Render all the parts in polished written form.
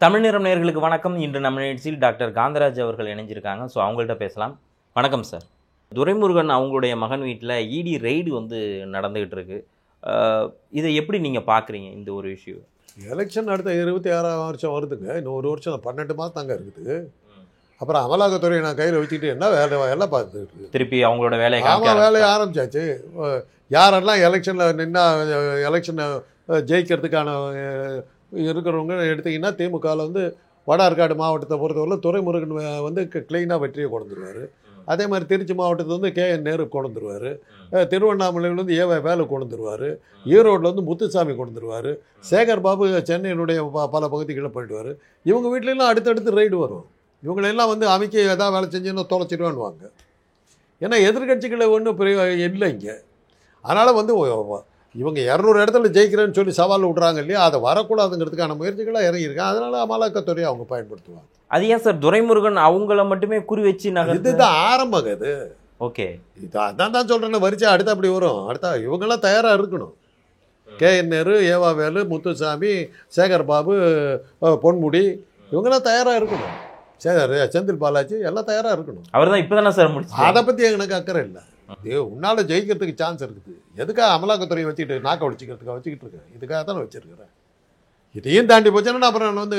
தமிழ் நிறம் நேயர்களுக்கு வணக்கம். இன்று நம்ம நிகழ்ச்சியில் டாக்டர் காந்தராஜ் அவர்கள் இணைஞ்சிருக்காங்க. ஸோ அவங்கள்ட்ட பேசலாம். வணக்கம் சார். துரைமுருகன் அவங்களுடைய மகன் வீட்டில் இடி ரெய்டு நடந்துகிட்டு இருக்கு. இதை எப்படி நீங்கள் பார்க்குறீங்க இந்த ஒரு இஷ்யூ? எலெக்ஷன் அடுத்த 26ஆம் வருஷம் வருதுங்க. இன்னும் ஒரு வருஷம் 12 மாதம் தாங்க இருக்குது. அப்புறம் அமலாக்கத்துறையை நான் கையில் வச்சுக்கிட்டு என்ன வேலை பார்த்துட்டு திருப்பி அவங்களோட வேலையை ஆமாம் வேலையை ஆரம்பிச்சாச்சு. யாரெல்லாம் எலெக்ஷனில் நின்னா எலெக்ஷனை ஜெயிக்கிறதுக்கான இருக்கிறவங்க எடுத்திங்கன்னா திமுகவில் வட ஆற்காடு மாவட்டத்தை பொறுத்தவரை துரைமுருகன் கிளீனாக வெற்றியை கொண்டுருவார். அதே மாதிரி திருச்சி மாவட்டத்தில் KN நேரு கொண்டுருவார். திருவண்ணாமலையில் வேலை கொண்டுருவார். ஈரோட்டில் முத்துசாமி கொண்டுருவார். சேகர் பாபு சென்னையினுடைய பல பகுதிகளில் போயிடுவார். இவங்க வீட்டிலலாம் அடுத்தடுத்து ரைடு வரும். இவங்களெல்லாம் அமைக்க ஏதாவது வேலை செஞ்சுன்னு தொலைச்சிடுவான்வாங்க. ஏன்னா எதிர்கட்சிகளை ஒன்றும் இல்லை இங்கே. அதனால் இவங்க 200 இடத்துல ஜெயிக்கிறேன்னு சொல்லி சவால் விட்றாங்க இல்லையா, அதை வரக்கூடாதுங்கிறதுக்கான முயற்சிகளாக இறங்கியிருக்காங்க. அதனால் அமலாக்கத்துறையை அவங்க பயன்படுத்துவாங்க. அது ஏன் சார் துரைமுருகன் அவங்கள மட்டுமே குறி வச்சு இதுதான் ஆரம்பங்க. இது ஓகே, இது அதான் சொல்கிறேன்னு வரிச்சா அடுத்த அப்படி வரும். அடுத்த இவங்கெல்லாம் தயாராக இருக்கணும். KN நேரு, வேலு, முத்துசாமி, சேகர் பாபு, பொன்முடி இவங்கெல்லாம் தயாராக இருக்கணும். செந்தில் பாலாஜி எல்லாம் தயாராக இருக்கணும். அவர் தான் இப்போ தானே சார் முடிச்சு. அதை பற்றி எனக்கு அக்கறை இல்லை. உன்னால் ஜெயிக்கிறதுக்கு சான்ஸ் இருக்குது. எதுக்காக அமலாக்கத்துறையை வச்சுக்கிட்டு நாக்க ஒழிச்சிக்கிறதுக்காக வச்சுக்கிட்டு இருக்கேன். இதுக்காக தான் வச்சுருக்கிறேன். இதையும் தாண்டி போச்சுன்னா அப்புறம் நான்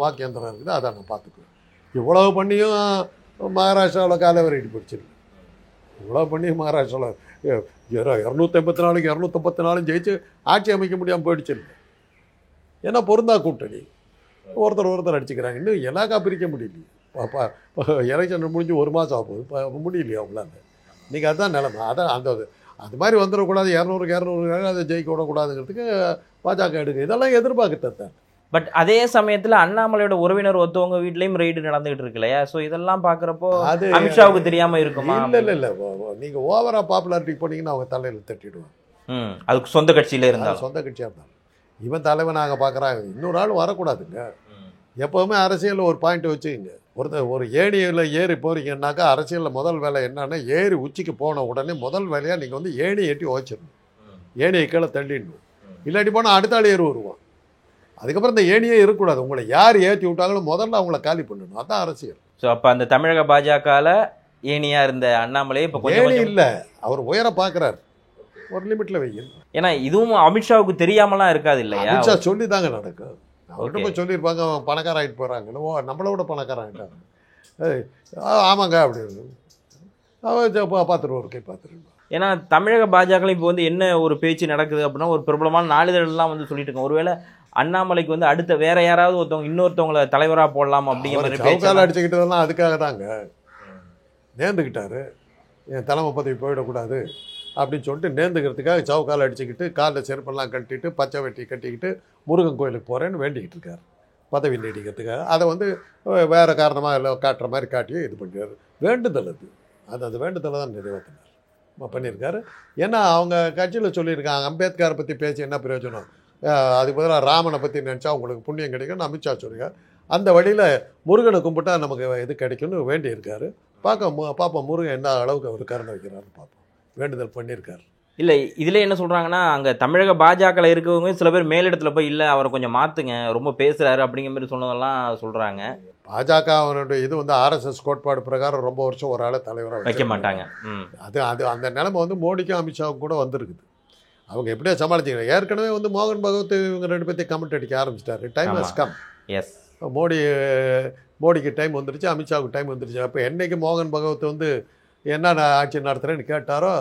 வாக்கியந்திரம் இருக்குது, அதை நான் பார்த்துக்குவேன். இவ்வளவு பண்ணியும் மகாராஷ்டிராவில் காலவரைட்டு போயிடுச்சிருக்கு. இவ்வளோ பண்ணியும் மகாராஷ்டிராவில் 284 254 ஜெயிச்சு ஆட்சி அமைக்க முடியாமல் போயிடுச்சிருக்கு. ஏன்னா பொருந்தா கூட்டணி ஒருத்தர் அடிச்சுக்கிறாங்க. இன்னும் எலாக்கா பிரிக்க முடியலையே. எலெக்ஷன் முடிஞ்சு 1 மாதம் ஆகுது, முடியலையே அவங்களால. இன்றைக்கி அதுதான் நிலைமை. அதான் அது மாதிரி வந்துடக்கூடாது. 200 அதை ஜெயிக்க விடக்கூடாதுங்கிறதுக்கு பாஜக எடுக்கு. இதெல்லாம் எதிர்பார்க்கத்தான். பட் அதே சமயத்தில் அண்ணாமலையோட உறவினர் ஒருத்தவங்க வீட்லேயும் ரைடு நடந்துகிட்டு இருக்கு இல்லையா? ஸோ இதெல்லாம் பார்க்குறப்போ அது அமித்ஷாவுக்கு தெரியாமல் இருக்குமா? இல்லை நீங்கள் ஓவராக பாப்புலாரிட்டி போனீங்கன்னா அவங்க தலையில் தட்டிடுவாங்க. அதுக்கு சொந்த கட்சியில் இருந்தாலும் சொந்த கட்சியாக இருந்தாலும் இவன் தலைவனாக பார்க்குறாங்க. இன்னொரு ஆள் வரக்கூடாதுங்க. எப்போவுமே அரசியலில் ஒரு பாயிண்ட் வச்சுக்கோங்க. ஒரு ஏணியில் ஏறி போகிறீங்கன்னாக்கா அரசியலில் முதல் வேலை என்னன்னா, ஏறி உச்சிக்கு போன உடனே முதல் வேலையாக நீங்கள் ஏணி ஏற்றி ஓச்சிடணும். ஏணியை கீழே தள்ளிடணும். இல்லாட்டி போனால் அடுத்த ஆள் ஏறி வருவான். அதுக்கப்புறம் இந்த ஏணியே இருக்கக்கூடாது. உங்களை யார் ஏற்றி விட்டாங்களோ முதல்ல அவங்கள காலி பண்ணணும். அதுதான் அரசியல். ஸோ அப்போ அந்த தமிழக பாஜகவில் ஏணியாக இருந்த அண்ணாமலையே இப்போ ஏணி இல்லை, அவர் உயர பார்க்குறாரு. ஒரு லிமிட்டில் வைக்கணும். ஏன்னா இதுவும் அமித்ஷாவுக்கு தெரியாமலாம் இருக்காது இல்லையா? அமித்ஷா சொல்லி தாங்க நடக்கும். அவர்கிட்ட போய் சொல்லியிருப்பாங்க அவன் பணக்கார ஆகிட்டு போகிறாங்கன்னு. நம்மளோட பணக்காரன் ஆகிட்டாங்க. ஆமாங்க அப்படின்னு அவன் பார்த்துருவோம். பார்த்துருவோம். ஏன்னா தமிழக பாஜக இப்போ என்ன ஒரு பேச்சு நடக்குது அப்படின்னா, ஒரு பிரபலமான நாளிதழ்லாம் சொல்லிட்டு இருக்கோம். ஒருவேளை அண்ணாமலைக்கு அடுத்த வேற யாராவது இன்னொருத்தவங்களை தலைவராக போடலாம் அப்படிங்கிற மாதிரி சவுக்கால் அடிச்சுக்கிட்டதெல்லாம் அதுக்காக தாங்க. நேர்ந்துக்கிட்டாரு. என் தலைமை பதவி போயிடக்கூடாது அப்படின்னு சொல்லிட்டு நேர்ந்துக்கிறதுக்காக சவுக்கால் அடிச்சுக்கிட்டு காலில் செருப்பெல்லாம் கட்டிட்டு பச்சை வெட்டி கட்டிக்கிட்டு முருகன் கோயிலுக்கு போகிறேன்னு வேண்டிக்கிட்டு இருக்காரு பதவி நீடிக்கிறதுக்காக. அதை வேறு காரணமாக இல்லை காட்டுற மாதிரி காட்டியே இது பண்ணிடுறாரு. வேண்டுதல் அது வேண்டுதலை தான் நிறைவேற்றினார் பண்ணியிருக்காரு. ஏன்னா அவங்க கட்சியில் சொல்லியிருக்காங்க, அம்பேத்கரை பற்றி பேசி என்ன பிரயோஜனம், அதுக்கு பதிலாக ராமனை பற்றி நினச்சா உங்களுக்கு புண்ணியம் கிடைக்கும்னு அமித்ஷா சொல்லியிருக்காரு. அந்த வழியில் முருகனை கும்பிட்டா நமக்கு இது கிடைக்கும்னு வேண்டியிருக்காரு. பார்ப்போம் முருகன் என்ன அளவுக்கு அவர் கருணை வைக்கிறாருன்னு பார்ப்போம். வேண்டுதல் பண்ணியிருக்காரு. இல்லை இதில் என்ன சொல்கிறாங்கன்னா, அங்கே தமிழக பாஜகவில் இருக்கவங்க சில பேர் மேலிடத்தில் போய் இல்லை அவரை கொஞ்சம் மாற்றுங்க, ரொம்ப பேசுகிறாரு அப்படிங்கிற மாதிரி சொன்னதெல்லாம் சொல்கிறாங்க. பாஜக அவனுடைய இது RSS கோட்பாடு பிரகாரம் ரொம்ப வருஷம் ஒரு ஆளை தலைவராக வைக்க மாட்டாங்க. அது அந்த நிலைமை மோடிக்கும் அமித்ஷாவுக்கும் கூட வந்திருக்குது. அவங்க எப்படியா சமாளிச்சிக்கிறாங்க. ஏற்கனவே மோகன் பகவத் இவங்க 2 பேர்த்தையும் கமெண்ட் அடிக்க ஆரம்பிச்சிட்டாரு. Time has come. எஸ், மோடிக்கு டைம் வந்துருச்சு, அமித்ஷாவுக்கு டைம் வந்துருச்சு. அப்போ என்னைக்கு மோகன் பகவத் என்ன ஆட்சி நடத்துகிறேன்னு கேட்டாரோ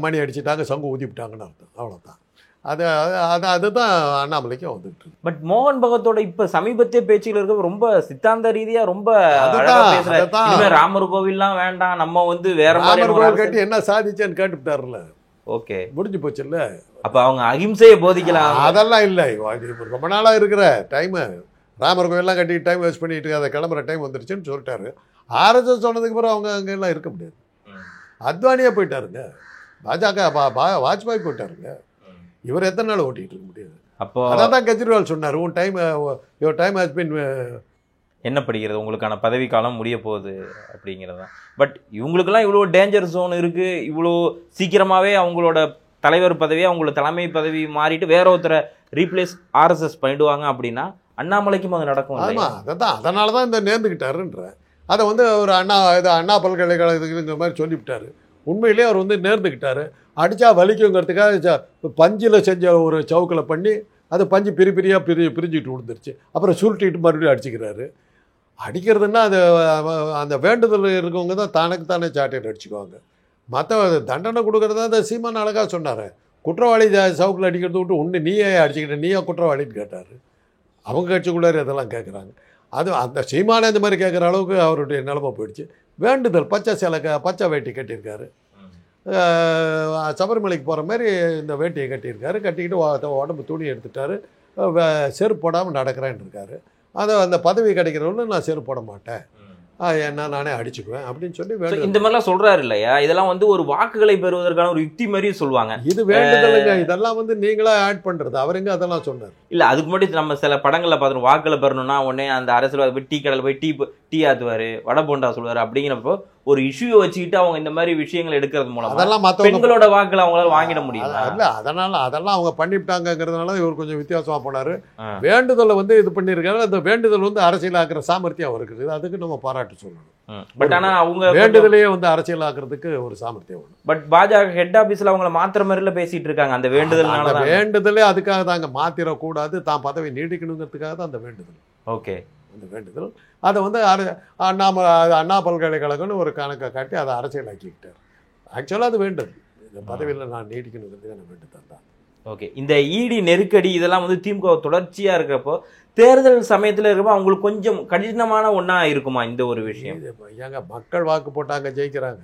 மணி அடிச்சுட்டாங்க, சங்கு ஊதிவிட்டாங்கன்னு அர்த்தம். அவ்வளோதான். அதுதான் அண்ணாமலைக்கும் வந்துட்டு. பட் மோகன் பகவத்தோட இப்போ சமீபத்திய பேச்சுகள் இருக்க ரொம்ப சித்தாந்த ரீதியாக ரொம்ப பேசுகிறார். ராமர் கோவில்லாம் வேண்டாம், நம்ம வேற ராமர் கோவில் கட்டி என்ன சாதிச்சேன்னு கேட்டுவிட்டார்ல. ஓகே, முடிஞ்சு போச்சு இல்லை. அப்போ அவங்க அகிம்சையை போதிக்கலாம். அதெல்லாம் இல்லை, ரொம்ப நாளாக இருக்கிற டைமு ராமர் கோவில்லாம் கட்டி டைம் வேஸ்ட் பண்ணிட்டு அதை கிளம்புற டைம் வந்துருச்சுன்னு சொல்லிட்டாரு. RSS சொன்னதுக்கு பிறகு அவங்க அங்கெல்லாம் இருக்க முடியாது. அத்வானியாக போயிட்டாருங்க. பாஜக வாஜ்பாய் போயிட்டாருங்க. இவர் எத்தனை நாள் ஓட்டிகிட்டு இருக்க முடியாது. அப்போ அதான் தான் கெஜ்ரிவால் சொன்னார், யுவர் டைம் ஹஸ் பின் என்ன படிக்கிறது, உங்களுக்கான பதவி காலம் முடிய போகுது அப்படிங்கிறது தான். பட் இவங்களுக்கெல்லாம் இவ்வளோ டேஞ்சர் ஜோன் இருக்குது. இவ்வளோ சீக்கிரமாகவே அவங்களோட தலைவர் பதவி அவங்களோட தலைமை பதவி மாறிட்டு வேற ஒருத்தரை ரீப்ளேஸ் ஆர்எஸ்எஸ் பண்ணிடுவாங்க அப்படின்னா அண்ணாமலைக்கும் அது நடக்கும் இல்லையா? ஆமாம், அதனால தான் இந்த நேர்ந்துக்கிட்டாருன்ற அதை வந்து ஒரு அண்ணா பல்கலைக்கழகத்துக்குங்கிற மாதிரி சொல்லிவிட்டாரு. உண்மையிலேயே அவர் வந்து நேர்ந்துக்கிட்டாரு. அடித்தா வலிக்குங்கிறதுக்காக பஞ்சில் செஞ்ச ஒரு சவுக்கில் பண்ணி அது பஞ்சு பிரிஞ்சுக்கிட்டு விழுந்துருச்சு. அப்புறம் சுருட்டிட்டு மறுபடியும் அடிச்சுக்கிறாரு. அடிக்கிறதுன்னா அது அந்த வேண்டுதல் இருக்கவங்க தான் தானே சாட்டிட்டு அடிச்சுக்குவாங்க. மற்ற தண்டனை கொடுக்குறதா அந்த சீமான் அழகாக சொன்னார். குற்றவாளி சவுக்கில் அடிக்கிறது விட்டு ஒன்று நீயே அடிச்சுக்கிட்ட, நீயே குற்றவாளின்னு கேட்டார். அவங்க கட்சிக்குள்ளார இதெல்லாம் கேட்குறாங்க. அது அந்த சீமானே இந்த மாதிரி கேட்குற அளவுக்கு அவருடைய நிலைமை போயிடுச்சு. வேண்டுதல் பச்சை வேட்டி கட்டியிருக்காரு. சபரிமலைக்கு போகிற மாதிரி இந்த வேட்டியை கட்டியிருக்காரு. கட்டிக்கிட்டு உடம்பு துணி எடுத்துட்டாரு. செருப்பு போடாமல் நடக்கிறேன்னு இருக்காரு. அந்த பதவி கிடைக்கிறவங்க நான் செருப்பு போட மாட்டேன், என்ன நானே அடிச்சுக்குவேன் அப்படின்னு சொல்லி இந்த மாதிரிலாம் சொல்றாரு இல்லையா? இதெல்லாம் வந்து ஒரு வாக்குகளை பெறுவதற்கான ஒரு யுக்தி மாதிரி சொல்லுவாங்க. இது வேண்டுதலுங்க. இதெல்லாம் வந்து நீங்களா ஆட் பண்றது. அவருங்க அதெல்லாம் சொன்னார். இல்ல, அதுக்கு முன்னாடி நம்ம சில படங்கள்ல பார்த்துருவோம். வாக்குகளை பெறணும்னா உடனே அந்த அரசியல்வாதி போய் டீ கடையில் போய் டீ ஆத்துவாரு, வடை போண்டா சொல்லுவாரு. அப்படிங்கிறப்போ ஒரு இஷ்யூவை வச்சுக்கிட்டு அவங்க இந்த மாதிரி விஷயங்கள் எடுக்கிறது மூலம் அதெல்லாம் பெண்களோட வாக்குகளை அவங்களால வாங்கிட முடியும். இல்ல, அதெல்லாம் அவங்க பண்ணிவிட்டாங்கிறதுனால இவர் கொஞ்சம் வித்தியாசமா போனாரு. வேண்டுதலை வந்து இது பண்ணியிருக்காரு. அந்த வேண்டுதல் வந்து அரசியலாக்குற சாமர்த்தியம் அவருக்கு இருக்குது. அதுக்கு நம்ம பாராட்டு சொல்லணும். பட் ஆனா அவங்க வேண்டுதலையே வந்து அரசியலாக்குறதுக்கு ஒரு சாமர்த்தியம் வேணும். பட் பாஜக ஹெட் ஆபீஸ்ல அவங்கள மாத்திர மாதிரில பேசிட்டு இருக்காங்க. அந்த வேண்டுதலே அதுக்காக தாங்க, மாத்திரக்கூடாது, தான் பதவி நீடிக்கணுங்கிறதுக்காக தான் அந்த வேண்டுதல். ஓகே, அந்த வேண்டுதல் அதை வந்து அண்ணா பல்கலைக்கழகம்னு ஒரு கணக்கை காட்டி அதை அரசியலாக்கிக்கிட்டார். ஆக்சுவலாக அது வேண்டுதல். இந்த பதவியில் நான் நீடிக்கணுங்கிறதுக்கான வேண்டுதல் தான். ஓகே, இந்த இடி நெருக்கடி இதெல்லாம் வந்து திமுக தொடர்ச்சியா இருக்கிறப்போ தேர்தல் சமயத்தில் இருக்கப்போ அவங்களுக்கு கொஞ்சம் கடினமான ஒன்றா இருக்குமா இந்த ஒரு விஷயம்? ஏங்க, மக்கள் வாக்கு போட்டாங்க, ஜெயிக்கிறாங்க.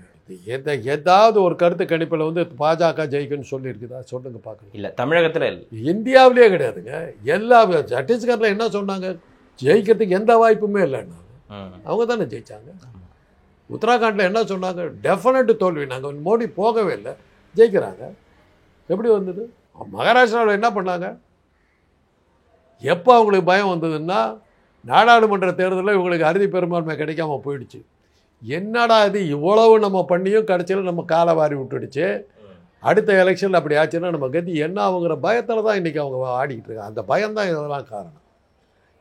ஏதாவது ஒரு கருத்து கணிப்பில் வந்து பாஜக ஜெயிக்குன்னு சொல்லியிருக்குதா? சொல்லுங்க பார்க்கணும். இல்லை, தமிழகத்தில் இல்லை, இந்தியாவிலேயே கிடையாதுங்க. எல்லா சத்தீஸ்கரில் என்ன சொன்னாங்க? ஜெயிக்கிறதுக்கு எந்த வாய்ப்புமே இல்லைன்னா அவங்க தானே ஜெயிச்சாங்க. உத்தராகண்டில் என்ன சொன்னாங்க? டெஃபினட் தோல்வி, நாங்கள் மோடி போகவே இல்லை, ஜெயிக்கிறாங்க. எப்படி வந்தது? மகாராஷ்டிராவில் என்ன பண்ணாங்க? எப்போ அவங்களுக்கு பயம் வந்ததுன்னா நாடாளுமன்ற தேர்தலில் இவங்களுக்கு அறுதி பெரும்பான்மை கிடைக்காம போயிடுச்சு. என்னடா இது, இவ்வளவு நம்ம பண்ணியும் கடைசியில் நம்ம காலை வாரி விட்டுடுச்சு, அடுத்த எலெக்ஷனில் அப்படி ஆச்சுன்னா நம்ம கதி என்ன ஆகுங்கிற பயத்தில் தான் இன்றைக்கி அவங்க ஆடிக்கிட்டு இருக்காங்க. அந்த பயம்தான் இதெல்லாம் காரணம்.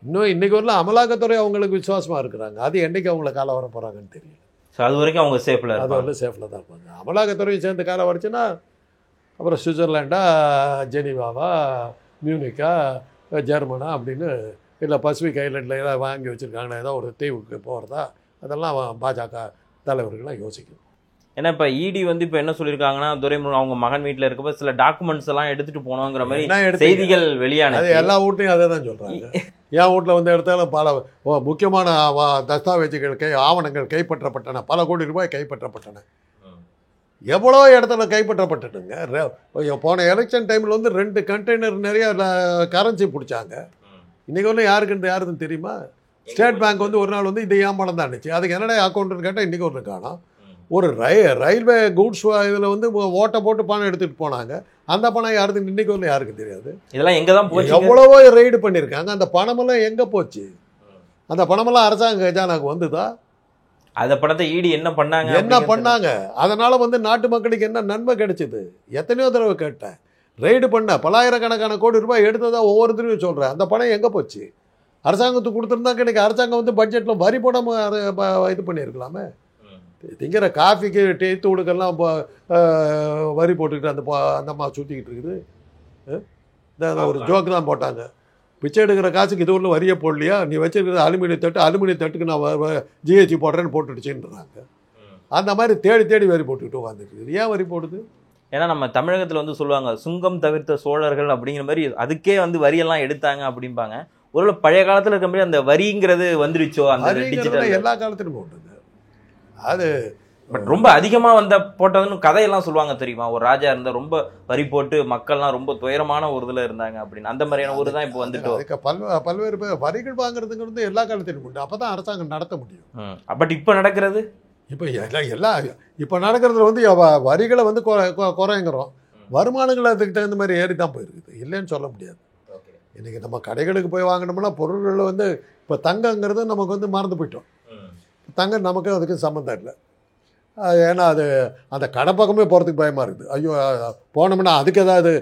இன்னும் இன்றைக்கி வரலாம் அமலாக்கத்துறை அவங்களுக்கு விசுவாசமாக இருக்கிறாங்க. அது என்றைக்கு அவங்கள காலை வர போகிறாங்கன்னு தெரியல. ஸோ அது வரைக்கும் அவங்க சேஃபில், அது வரல சேஃபில் தான் இருப்பாங்க. அமலாக்கத்துறையும் சேர்ந்து காலை வரைச்சுன்னா அப்புறம் சுவிட்சர்லாண்டா, ஜெனீவாவா, மியூனிக்கா, ஜெர்மனா அப்படின்னு இல்லை பசிபிக் ஐலண்டில் ஏதாவது வாங்கி வச்சுருக்காங்கன்னா ஏதோ ஒரு தீவுக்கு போகிறதா, அதெல்லாம் பாஜக தலைவர்கள்லாம் யோசிக்கணும். ஏன்னா இப்போ இடி வந்து இப்போ என்ன சொல்லியிருக்காங்கன்னா, துரைமுருகன் அவங்க மகன் வீட்டில் இருக்கப்போ சில டாக்குமெண்ட்ஸ் எல்லாம் எடுத்துகிட்டு போனோங்கிற மாதிரி செய்திகள் வெளியான. அது எல்லா வீட்லையும் அதே தான் சொல்கிறாங்க. என் வீட்டில் வந்து எடுத்தாலும் பல முக்கியமான தஸ்தாவேஜுகள் ஆவணங்கள் கைப்பற்றப்பட்டன, பல கோடி ரூபாய் கைப்பற்றப்பட்டன. எவ்வளோ இடத்துல கைப்பற்றப்பட்டுட்டுங்க. போன எலெக்ஷன் டைமில் வந்து 2 கண்டெய்னர் நிறைய கரன்சி பிடிச்சாங்க. இன்றைக்கி ஒன்று யாருக்குன்னு தெரியுமா? ஸ்டேட் பேங்க் வந்து ஒரு நாள் வந்து இது ஏன் பணம் தான் இருந்துச்சு, அதுக்கு என்னடா அக்கௌண்ட்டுன்னு கேட்டால் இன்றைக்கி ஒன்று காணும். ஒரு ரயில்வே கூட்ஸ் இதில் வந்து ஓட்டை போட்டு பணம் எடுத்துகிட்டு போனாங்க. அந்த பணம் யாருக்குன்னு இன்றைக்கி ஒன்று யாருக்கும் தெரியாது. இதெல்லாம் எங்கே தான் போச்சு? எவ்வளவோ ரெய்டு பண்ணியிருக்காங்க. அந்த பணமெல்லாம் எங்கே போச்சு? அந்த பணமெல்லாம் அரசாங்க கஜானாக்கு வந்துதா? அந்த பணத்தை ஈடி என்ன பண்ணாங்க? அதனால வந்து நாட்டு மக்களுக்கு என்ன நன்மை கிடைச்சிது? எத்தனையோ தடவை கேட்டேன். ரெய்டு பண்ண பல்லாயிரக்கணக்கான கோடி ரூபாய் எடுத்ததா ஒவ்வொருத்தரையும் சொல்கிறேன். அந்த பணம் எங்கே போச்சு? அரசாங்கத்துக்கு கொடுத்துருந்தாங்க. இன்றைக்கி அரசாங்கம் வந்து பட்ஜெட்டில் வரி போடாமல் இது பண்ணியிருக்கலாமே. திங்கிற காஃபிக்கு டீ தூளுக்கெல்லாம் வரி போட்டுக்கிட்டு அந்த அம்மா சுற்றிக்கிட்டு இருக்குது. ஒரு ஜோக்கு தான் போட்டாங்க. பிச்சை எடுக்கிற காசுக்கு இது ஒன்று வரியை போடலையா, நீ வச்சிருக்கிற அலுமினிய தட்டுக்கு நான் ஜிஎஸ்டி போடுறேன்னு போட்டுடுச்சுன்றாங்க. அந்த மாதிரி தேடி வரி போட்டுக்கிட்டு உட்காந்துருக்கு. ஏன் வரி போடுது? ஏன்னா நம்ம தமிழகத்தில் வந்து சொல்லுவாங்க சுங்கம் தவிர்த்த சோழர்கள் அப்படிங்கிற மாதிரி, அதுக்கே வந்து வரியெல்லாம் எடுத்தாங்க அப்படிம்பாங்க. ஒருவேளை பழைய காலத்தில் இருக்க மாதிரி அந்த வரிங்கிறது வந்துருச்சோ? அந்த டிஜிட்டல் எல்லா காலத்திலும் போட்டுங்க. அது பட் ரொம்ப அதிகமாக போட்டதுன்னு கதையெல்லாம் சொல்லுவாங்க தெரியுமா? ஒரு ராஜா இருந்தால் ரொம்ப வரி போட்டு மக்கள்லாம் ரொம்ப துயரமான ஒரு இதில் இருந்தாங்க அப்படின்னு. அந்த மாதிரியான ஒரு தான் இப்போ வந்துட்டு பல்வேறு பேர் வரிகள் வாங்குறதுங்கிறது எல்லா காலத்திலும் உண்டு. அப்போ தான் அரசாங்கம் நடத்த முடியும். பட் இப்போ நடக்கிறது, இப்போ நடக்கிறதுல வந்து வரிகளை வந்து குறைங்கிறோம், வருமானங்கள் அதுக்கு தகுந்த மாதிரி ஏறி தான் போயிருக்குது. இல்லைன்னு சொல்ல முடியாது. இன்றைக்கி நம்ம கடைகளுக்கு போய் வாங்கினோம்னா பொருள்கள் வந்து இப்போ தங்கங்கிறது நமக்கு வந்து மறந்து போயிட்டோம். தங்கம் நமக்கு அதுக்கு சம்மந்தம் இல்லை. ஏன்னா அது அந்த கடை பக்கமே போகிறதுக்கு பயமாக இருக்குது. ஐயோ போனோம்னா அதுக்கு ஏதாவது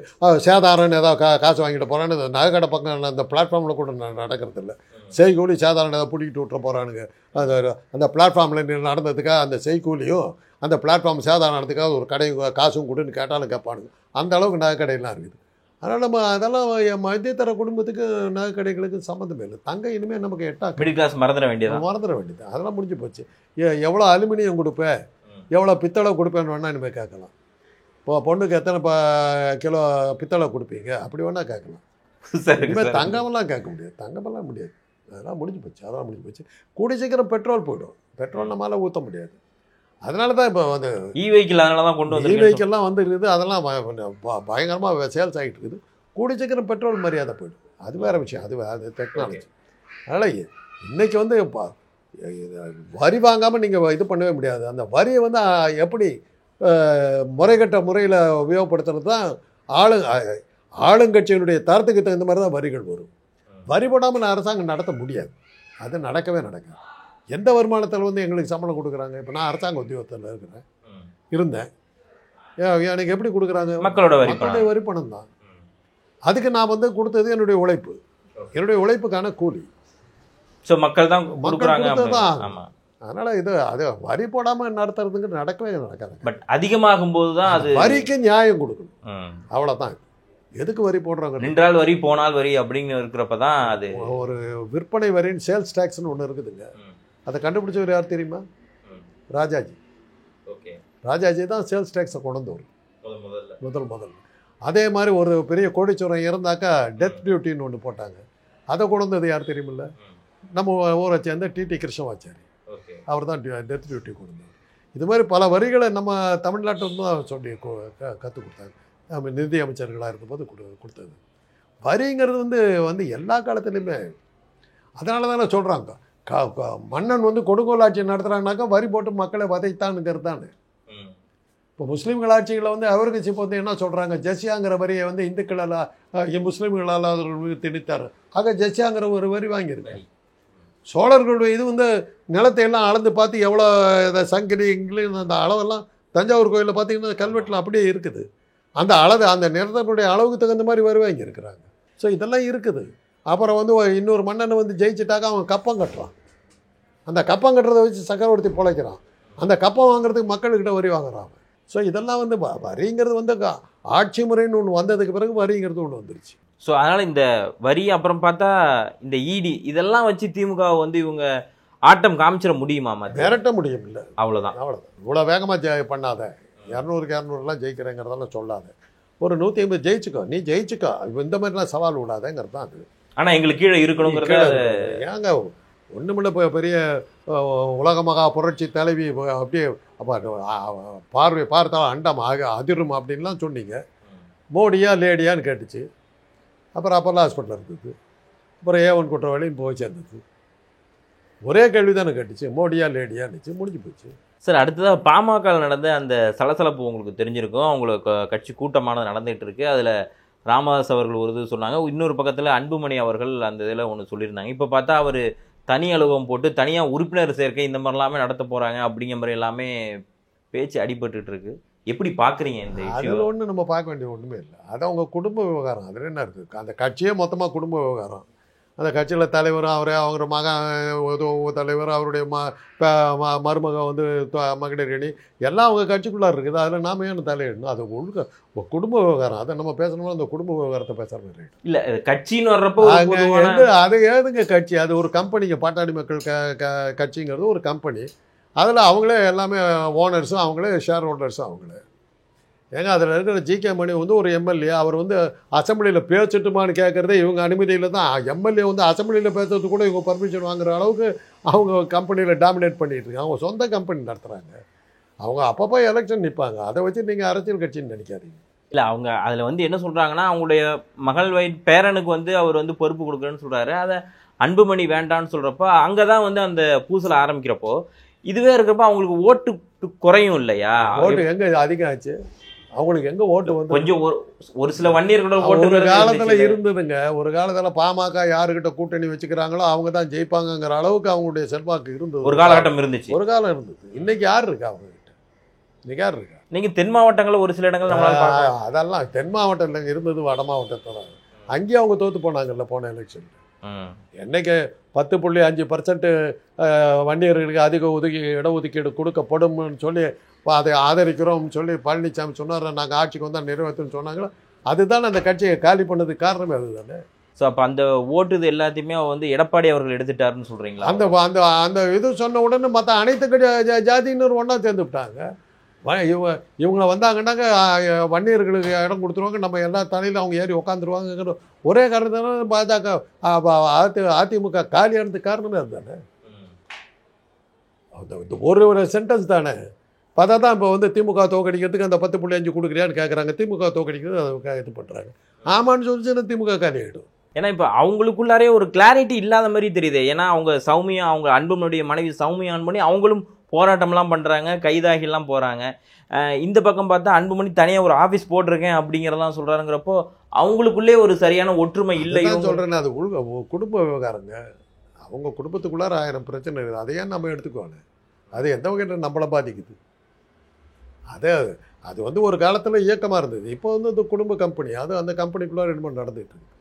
சேதாரம்னு ஏதாவது காசு வாங்கிட்டு போகிறான்னு நகை கடை பக்கம் அந்த பிளாட்ஃபார்மில் கூட நடக்கிறது இல்லை. செய்கூலி சேதாரம் ஏதாவது பிடிக்கிட்டு விட்டுற போகிறானுங்க. அந்த பிளாட்ஃபார்மில் நடந்ததுக்காக அந்த செய்கூலியும் அந்த பிளாட்ஃபார்ம் சேதாரம் நடந்ததுக்காக ஒரு கடை காசும் கொடுன்னு கேட்டாலும் கேட்பானுங்க. அந்த அளவுக்கு நகை கடையெல்லாம் இருக்குது. அதனால் நம்ம அதெல்லாம் மத்தியதர குடும்பத்துக்கு நகை கடைகளுக்கு சம்மந்தமே இல்லை. தங்கம் இனிமேல் நமக்கு மிடில் கிளாஸ் மறந்துட வேண்டியது அதெல்லாம் முடிஞ்சு போச்சு. எவ்வளோ அலுமினியம் கொடுப்பேன், எவ்வளோ பித்தளை கொடுப்பேன்னு வேணால் இனிமேல் கேட்கலாம். இப்போ பொண்ணுக்கு எத்தனை கிலோ பித்தளை கொடுப்பீங்க அப்படி வேணால் கேட்கலாம். இனிமேல் தங்கமெல்லாம் கேட்க முடியாது, தங்கமெல்லாம் முடியாது. அதெல்லாம் முடிஞ்சு போச்சு. கூடி சீக்கிரம் பெட்ரோல் போய்டும். பெட்ரோல் நம்மளால் ஊற்ற முடியாது. அதனால தான் இப்போ வந்து வெஹிக்கிள் அதனால தான் கொண்டு வந்து வெஹிக்கிள்லாம் வந்து இருக்குது. அதெல்லாம் பயங்கரமாக சேல்ஸ் ஆகிட்டு இருக்குது. கூடி சீக்கிரம் பெட்ரோல் மரியாதை போய்டும். அது வேறு விஷயம், அது டெக்னாலஜி. அதனால் இன்றைக்கி வந்து வரி வாங்காமல் நீங்கள் இது பண்ணவே முடியாது. அந்த வரியை வந்து எப்படி முறைகட்ட முறையில் உபயோகப்படுத்துறது தான் ஆளுங்கட்சியினுடைய தரத்துக்கு தகுந்த மாதிரி தான் வரிகள் வரும். வரி போடாமல் அரசாங்கம் நடத்த முடியாது. அது நடக்கவே நடக்காது. எந்த வருமானத்தில் வந்து எங்களுக்கு சம்பளம் கொடுக்குறாங்க? இப்போ நான் அரசாங்க உத்தியோகத்தில் இருந்தேன். எனக்கு எப்படி கொடுக்குறாங்க? மக்களுடைய வரி பணம் தான். அதுக்கு நான் வந்து கொடுத்தது என்னுடைய உழைப்பு, என்னுடைய உழைப்புக்கான கூலி. ஸோ மக்கள் தான் தான். அதனால் அது வரி போடாமல் நடத்துறதுக்கு நடக்கவே நடக்காது. பட் அதிகமாகும் போது தான் அது வரிக்கு நியாயம் கொடுக்கணும். அவ்வளோதான். எதுக்கு வரி போடுறாங்க? நின்றால் வரி போனால் வரி அப்படின்னு இருக்கிறப்ப தான் அது ஒரு விற்பனை வரின்னு சேல்ஸ் டேக்ஸ்னு ஒன்று இருக்குதுங்க. அதை கண்டுபிடிச்சவர் யார் தெரியுமா? ராஜாஜி. ராஜாஜி தான் சேல்ஸ் டேக்ஸை கொண்டு வந்து வரும் முதல். அதே மாதிரி ஒரு பெரிய கோடீஸ்வரன் இறந்தாக்கா டெத் டியூட்டின்னு ஒன்று போட்டாங்க. அதை கொண்டு வந்தது யார் தெரியுமில்ல? நம்ம ஊரை சேர்ந்த டிடி கிருஷ்ணமாச்சாரி. அவர் தான் டெத் டியூட்டி கொண்டு வந்தார். இது மாதிரி பல வரிகளை நம்ம தமிழ்நாட்டில் தான் சொல்லி கற்றுக் கொடுத்தாங்க. நம்ம நிதி அமைச்சர்களாக இருந்தபோது கொடுத்தது. வரிங்கிறது வந்து எல்லா காலத்துலேயுமே. அதனால தானே சொல்கிறாங்க மன்னன் வந்து கொடுங்கோல் ஆட்சி நடத்துகிறாங்கனாக்கா வரி போட்டு மக்களை வதைத்தானுங்கிறது தானே. இப்போ முஸ்லீம்கள் ஆட்சிகளை வந்து அவருக்கு இப்போ வந்து என்ன சொல்கிறாங்க? ஜெஸ்யாங்கிற வரியை வந்து இந்துக்களால் முஸ்லீம்களால் அவர்கள் திணித்தார். ஆக ஜெஸ்யாங்கிற ஒரு வரி வாங்கியிருக்காங்க. சோழர்களுடைய இது வந்து நிலத்தை எல்லாம் அளந்து பார்த்து எவ்வளோ சங்கிலி இங்கிலீஷ் அந்த அளவெல்லாம் தஞ்சாவூர் கோயிலில் பார்த்தீங்கன்னா கல்வெட்டில் அப்படியே இருக்குது. அந்த நிலத்தினுடைய அளவுக்கு தகுந்த மாதிரி வரி வாங்கியிருக்கிறாங்க. ஸோ இதெல்லாம் இருக்குது. அப்புறம் வந்து இன்னொரு மன்னனை வந்து ஜெயிச்சுட்டாக்க அவன் கப்பம் கட்டுறான். அந்த கப்பம் கட்டுறதை வச்சு சக்கரவர்த்தி பிழைக்கிறான். அந்த கப்பம் வாங்குறதுக்கு மக்கள்கிட்ட வரி வாங்குறான். ஸோ இதெல்லாம் வந்து வரிங்கிறது வந்து ஆட்சி முறைன்னு ஒன்று வந்ததுக்கு பிறகு வரிங்கிறது ஒன்று வந்துருச்சு. ஸோ அதனால் இந்த வரி அப்புறம் பார்த்தா இந்த இடி இதெல்லாம் வச்சு திமுக வந்து இவங்க ஆட்டம் காமிச்சிட முடியுமா? விரட்ட முடியும் இல்லை, அவ்வளோதான். இவ்வளோ வேகமாக பண்ணாத. 200-200 ஜெயிக்கிறேங்கிறதெல்லாம் சொல்லாத. ஒரு 150 ஜெயிச்சுக்கோ, நீ ஜெயிச்சுக்கோ, இந்த மாதிரிலாம் சவால் விடாதேங்கிறது தான் அது. ஆனால் எங்களுக்கு கீழே இருக்கணுங்கிறது ஏங்க ஒன்றுமில்ல. இப்போ பெரிய உலக மகா புரட்சி தலைவி அப்படியே பார்வை பார்த்தாலும் அண்டம் அதிரும் அப்படின்லாம் சொன்னீங்க. மோடியா லேடியான்னு கேட்டுச்சு. அப்புறம் அப்போல்லாம் ஹாஸ்பிட்டலில் இருந்தது. அப்புறம் ஏவன் குற்றவாளின்னு போய் சேர்ந்தது. ஒரே கேள்வி தானே கேட்டுச்சு, மோடியா லேடியான்னுச்சு, முடிஞ்சு போச்சு. சார், அடுத்ததாக பாமக நடந்த அந்த சலசலப்பு உங்களுக்கு தெரிஞ்சிருக்கும். அவங்களுக்கு கட்சி கூட்டமானது நடந்துகிட்டு இருக்கு. அதில் ராமதாஸ் அவர்கள் ஒரு இது சொன்னாங்க. இன்னொரு பக்கத்தில் அன்புமணி அவர்கள் அந்த இதில் ஒன்று சொல்லியிருந்தாங்க. இப்போ பார்த்தா அவர் தனி அலுவலகம் போட்டு தனியாக உறுப்பினர் சேர்க்கை இந்த மாதிரிலாமே நடத்த போகிறாங்க அப்படிங்கிற மாதிரி எல்லாமே பேச்சு அடிபட்டு இருக்கு. எப்படி பார்க்குறீங்க இந்த இஷ்யூ? அதில் ஒன்றும் நம்ம பார்க்க வேண்டிய ஒன்றுமே இல்லை. அது அவங்க குடும்ப விவகாரம். அதில் என்ன இருக்குது? அந்த கட்சியே மொத்தமாக குடும்ப விவகாரம். அந்த கட்சியில் தலைவரும் அவரே, அவங்க மகன் தலைவர், அவருடைய மருமக வந்து மகளிர் அணி எல்லாம் அவங்க கட்சிக்குள்ளார இருக்குது. அதில் நாம ஏன்னு தலையிடணும்? அது ஒழுக்க குடும்ப விவகாரம். அதை நம்ம பேசணும்னா அந்த குடும்ப விவகாரத்தை பேசுகிற மாதிரி இல்லை. கட்சின்னு வர்றப்போ அது ஏதுங்க கட்சி? அது ஒரு கம்பெனிங்க. பாட்டாளி மக்கள் கட்சிங்கிறது ஒரு கம்பெனி. அதில் அவங்களே எல்லாமே ஓனர்ஸும் அவங்களே, ஷேர் ஹோல்டர்ஸும் அவங்களே. ஏங்க அதில் இருக்கிற ஜிகே மணி வந்து ஒரு எம்எல்ஏ. அவர் வந்து அசம்பிளியில் பேசட்டுமான்னு கேட்குறதே இவங்க அனுமதியில் தான். எம்எல்ஏ வந்து அசம்பிளியில் பேசுறது கூட இவங்க பர்மிஷன் வாங்குற அளவுக்கு அவங்க கம்பெனியில் டாமினேட் பண்ணிகிட்டு இருக்காங்க. அவங்க சொந்த கம்பெனி நடத்துகிறாங்க. அவங்க அப்பப்போ எலெக்ஷன் நிற்பாங்க. அதை வச்சு நீங்கள் அரசியல் கட்சின்னு நினைக்காதீங்க. இல்லை, அவங்க அதில் வந்து என்ன சொல்கிறாங்கன்னா, அவங்களுடைய மகள் பேரனுக்கு வந்து அவர் வந்து பொறுப்பு கொடுக்குறேன்னு சொல்கிறாரு. அதை அன்புமணி வேண்டான்னு சொல்கிறப்போ அங்கே தான் வந்து அந்த பூசல் ஆரம்பிக்கிறப்போ இதுவே இருக்கிறப்ப அவங்களுக்கு ஓட்டு குறையும் இல்லையா? ஓட்டு எங்கே அதிகம் ஆச்சு? அவங்களுக்கு எங்கே ஓட்டு வந்து கொஞ்சம் ஒரு சில வன்னியர்களோட ஓட்டு ஒரு காலத்தில் இருந்ததுங்க. ஒரு காலத்தில் பாமக யாருக்கிட்ட கூட்டணி வச்சுக்கிறாங்களோ அவங்க தான் ஜெயிப்பாங்கங்கிற அளவுக்கு அவங்களுடைய செல்வாக்கு இருந்தது. ஒரு காலகட்டம் இருந்துச்சு. ஒரு காலம் இருந்தது. இன்னைக்கு யார் இருக்கா அவங்ககிட்ட? இன்னைக்கு யார் இருக்கா? நீங்கள் தென் மாவட்டங்களில் ஒரு சில இடங்கள் நம்மளால் பார்க்கலாம். அதெல்லாம் தென் மாவட்டத்தில் இருந்தது வட மாவட்டத்தோட. அங்கேயும் அவங்க தோற்று போனாங்கல்ல போன எலெக்ஷன். என்னைக்கு 10.5% வன்னியர்களுக்கு அதிக இடஒதுக்கீடு கொடுக்கப்படும்னு சொல்லி அதை ஆதரிக்கிறோம்னு சொல்லி பழனிசாமி சொன்னார். நாங்கள் ஆட்சிக்கு வந்தால் நிறைவேற்றுன்னு சொன்னாங்களோ அதுதான் அந்த கட்சியை காலி பண்ணதுக்கு காரணமே அதுதானே. ஸோ அப்போ அந்த ஓட்டு இது எல்லாத்தையுமே வந்து எடப்பாடி அவர்கள் எடுத்துட்டாருன்னு சொல்கிறீங்களா? அந்த அந்த அந்த இது சொன்ன உடனே மற்ற அனைத்து ஜாதியினர் ஒன்றா சேர்ந்து விட்டாங்க. இவங்கள வந்தாங்கன்னாக்க வன்னியர்களுக்கு இடம் கொடுத்துருவாங்க, நம்ம எல்லா தலையிலும் அவங்க ஏறி உட்காந்துருவாங்கிற ஒரே காரணத்தான பாஜக அதிமுக காலியானதுக்கு காரணமே அதுதானே. ஒரு சென்டென்ஸ் தானே. பார்த்தா தான் இப்போ வந்து திமுக தோக்கடிக்கிறதுக்கு அந்த 10.5 கொடுக்குறியான்னு கேட்குறாங்க. திமுக தோக்கடிக்கிறது அதை இது பண்ணுறாங்க. ஆமான்னு சொல்லிச்சுன்னா திமுக காலி ஆகிடும். ஏன்னா இப்போ அவங்களுக்குள்ளாரே ஒரு கிளாரிட்டி இல்லாத மாதிரி தெரியுது. ஏன்னா அவங்க சௌமியா, அவங்க அன்புமணியுடைய மனைவி சௌமியான் பண்ணி அவங்களும் போராட்டம்லாம் பண்ணுறாங்க, கைதாகிலாம் போகிறாங்க. இந்த பக்கம் பார்த்தா அன்புமணி தனியாக ஒரு ஆஃபீஸ் போட்டிருக்கேன் அப்படிங்கிறதெல்லாம் சொல்கிறாருங்கிறப்போ அவங்களுக்குள்ளே ஒரு சரியான ஒற்றுமை இல்லை. சொல்கிறேன்னு அது குடும்ப விவகாரங்க. அவங்க குடும்பத்துக்குள்ளார 1000 பிரச்சனை இருக்குது. அதையே நம்ம எடுத்துக்குவாங்க. அது எந்த வகையில் நம்மளை பாதிக்குது? அது வந்து ஒரு காலத்தில் இயக்கமாக இருந்தது. இப்போ வந்து அது குடும்ப கம்பெனி. அது அந்த கம்பெனிக்குள்ளே ரெண்டு நடந்துகிட்டு இருக்கு.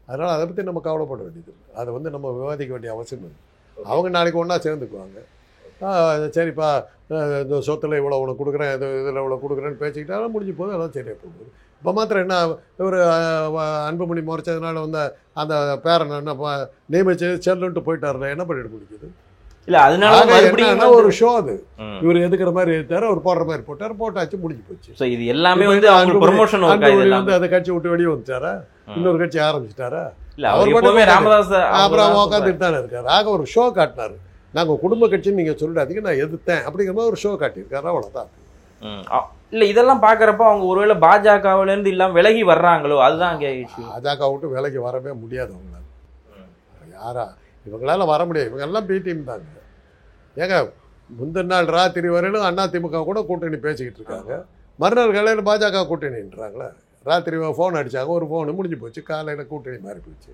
அதனால் அதை பற்றி நம்ம கவலைப்பட வேண்டியது இருக்குது. அதை வந்து நம்ம விவாதிக்க வேண்டிய அவசியம் இல்லை. அவங்க நாளைக்கு ஒன்றா சேர்ந்துக்குவாங்க. சரிப்பா இந்த சொத்தில் இவ்வளோ உனக்கு கொடுக்குறேன், இதில் இவ்வளோ கொடுக்குறேன்னு பேசிக்கிட்டாலும் முடிஞ்சு போகுது. அதெல்லாம் சரியாக போகுது. இப்போ மாத்திரம் என்ன, ஒரு அன்புமணி முறைச்சதுனால வந்து அந்த பேரன் என்ன நியமிச்சு செல்லுன்ட்டு போயிட்டாருல, என்ன பண்ணிட்டு முடிக்குது? இல்லை அதனால ஒரு ஷோ அது. இவர் எதுக்குற மாதிரி எடுத்தாரு, அவர் போடுற மாதிரி போட்டாச்சு, முடிஞ்சு போச்சு. ஸோ இது எல்லாமே வந்து அவங்க ப்ரொமோஷன் வந்து அந்த கட்சி விட்டு வெளியே வந்துட்டாரா, இன்னொரு கட்சி ஆரம்பிச்சிட்டாரா? ராமதாஸ் அப்புறம் உட்காந்துட்டு தானே இருக்காரு. ஆக ஒரு ஷோ காட்டினாரு. நாங்கள் குடும்ப கட்சின்னு நீங்கள் சொல்லிடாதீங்க, நான் எதிர்த்தேன் அப்படிங்கிற மாதிரி ஒரு ஷோ காட்டியிருக்காரு. அவ்வளோதான். இல்லை இதெல்லாம் பார்க்குறப்ப அவங்க ஒருவேளை பாஜகவிலேருந்து இல்லாமல் விலகி வர்றாங்களோ, அதுதான் அங்கே பாஜக விட்டு விலகி வரவே முடியாது அவங்களால. யாரா இவங்களால வர முடியாது. இவங்கெல்லாம் பி டீம் தாங்க. ஏங்க முந்தின நாள் ராத்திரி வரையிலும் அதிமுக கூட கூட்டணி பேசிக்கிட்டு இருக்காங்க. மறுநாள் காலையில் பாஜக கூட்டணின்றாங்களே. ராத்திரி ஃபோன் அடித்தாங்க, ஒரு ஃபோனு முடிஞ்சு போச்சு. காலையில் கூட்டணி மாறி போச்சு.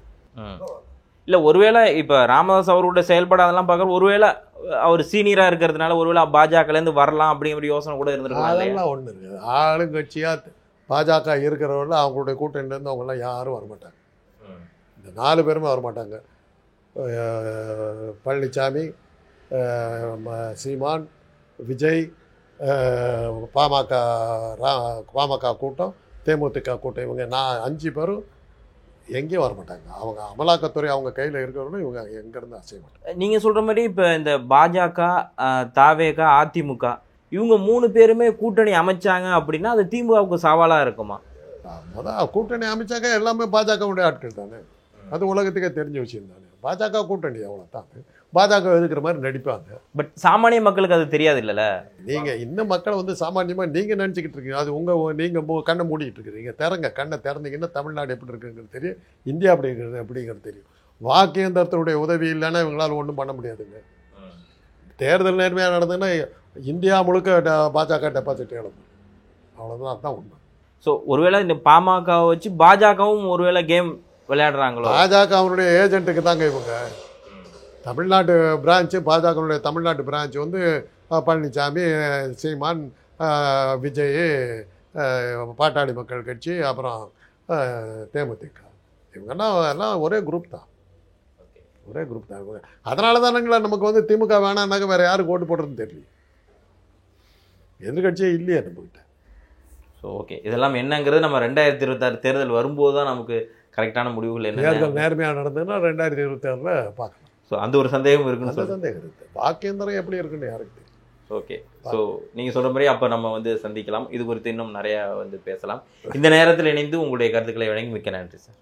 இல்லை ஒருவேளை இப்போ ராமதாஸ் அவரோட செயல்பாடு அதெல்லாம் பார்க்குற ஒருவேளை அவர் சீனியராக இருக்கிறதுனால ஒருவேளை பாஜகலேருந்து வரலாம் அப்படிங்கிற யோசனை கூட இருந்திருக்கலாம். அதெல்லாம் ஒன்று இருக்குது. ஆளுங்கட்சியாக பாஜக இருக்கிறவங்கள அவங்களுடைய கூட்டணியிலேருந்து அவங்களாம் யாரும் வரமாட்டாங்க. இந்த 4 பேருமே வரமாட்டாங்க. பழனிசாமி, சீமான், விஜய், பாமக கூட்டம், தேமுதிக கூட்டம், இவங்க 5 பேரும் எங்கேயும் வரமாட்டாங்க. அவங்க அமலாக்கத்துறை அவங்க கையில் இருக்கிறவங்களும் இவங்க எங்கேருந்து அசைய மாட்டாங்க. நீங்கள் சொல்கிற மாதிரி இப்போ இந்த பாஜக, தாவேக, அதிமுக இவங்க 3 பேருமே கூட்டணி அமைச்சாங்க அப்படின்னா அது திமுகவுக்கு சவாலாக இருக்குமா? கூட்டணி அமைச்சாக்க எல்லாமே பாஜகவுடைய ஆட்கள் தானே. அது உலகத்துக்கே தெரிஞ்ச விஷயம் தானே. பாஜக கூட்டணி அவ்வளோதான். பாஜக எதுக்குற மாதிரி நடிப்பாங்க. பட் சாமானிய மக்களுக்கு அது தெரியாது இல்லைல்ல. நீங்கள் இன்னும் மக்களை வந்து சாமானியமாக நீங்கள் நினச்சிக்கிட்டு இருக்கீங்க. அது நீங்கள் கண்ணை மூடிக்கிட்டு இருக்கிறீங்க. கண்ணை திறந்தீங்கன்னா தமிழ்நாடு எப்படி இருக்குங்கிறது தெரியும், இந்தியா அப்படி இருக்கிறது அப்படிங்கிறது தெரியும். வாக்கேந்திரத்தினுடைய உதவி இல்லைன்னா இவங்களால் ஒன்றும் பண்ண முடியாதுங்க. தேர்தல் நேர்மையாக நடந்ததுன்னா இந்தியா முழுக்க பாஜக டெபாசிட் இழக்கும். அவ்வளோதான், அதுதான் உண்மை. ஸோ ஒருவேளை இந்த பாமகவை வச்சு பாஜகவும் ஒருவேளை கேம் விளையாடுறாங்களோ? பாஜக அவனுடைய ஏஜென்ட்டுக்கு தாங்க இவங்க. தமிழ்நாட்டு பிரான்ச்சு, பாஜகனுடைய தமிழ்நாட்டு பிரான்ச்சு வந்து பழனிசாமி, சீமான், விஜய், பாட்டாளி மக்கள் கட்சி, அப்புறம் தேமுதிக, இவங்கெல்லாம் எல்லாம் ஒரே குரூப் தான். அதனால தானுங்களா நமக்கு வந்து திமுக வேணான்னாக்க வேறு யாருக்கு ஓட்டு போடுறதுன்னு தெரியல. எதிர்கட்சியே இல்லையா நம்மகிட்ட. ஸோ ஓகே, இதெல்லாம் என்னங்கிறது நம்ம 2026 தேர்தல் வரும்போது தான் நமக்கு கரெக்டான முடிவுகள் என்ன. தேர்தல் நேர்மையாக நடந்ததுன்னா 2026 பார்க்கலாம். ஸோ அந்த ஒரு சந்தேகம் இருக்குன்னு அந்த சந்தேகம் இருக்குது. வாக்கேந்திரம் எப்படி இருக்குன்னு யாருக்கு தெரியும். ஓகே, ஸோ நீங்கள் சொல்கிற மாதிரி அப்போ நம்ம வந்து சந்திக்கலாம். இது குறித்து இன்னும் நிறையா வந்து பேசலாம். இந்த நேரத்தில் இணைந்து உங்களுடைய கருத்துக்களை வழங்கி மிக்க நன்றி சார்.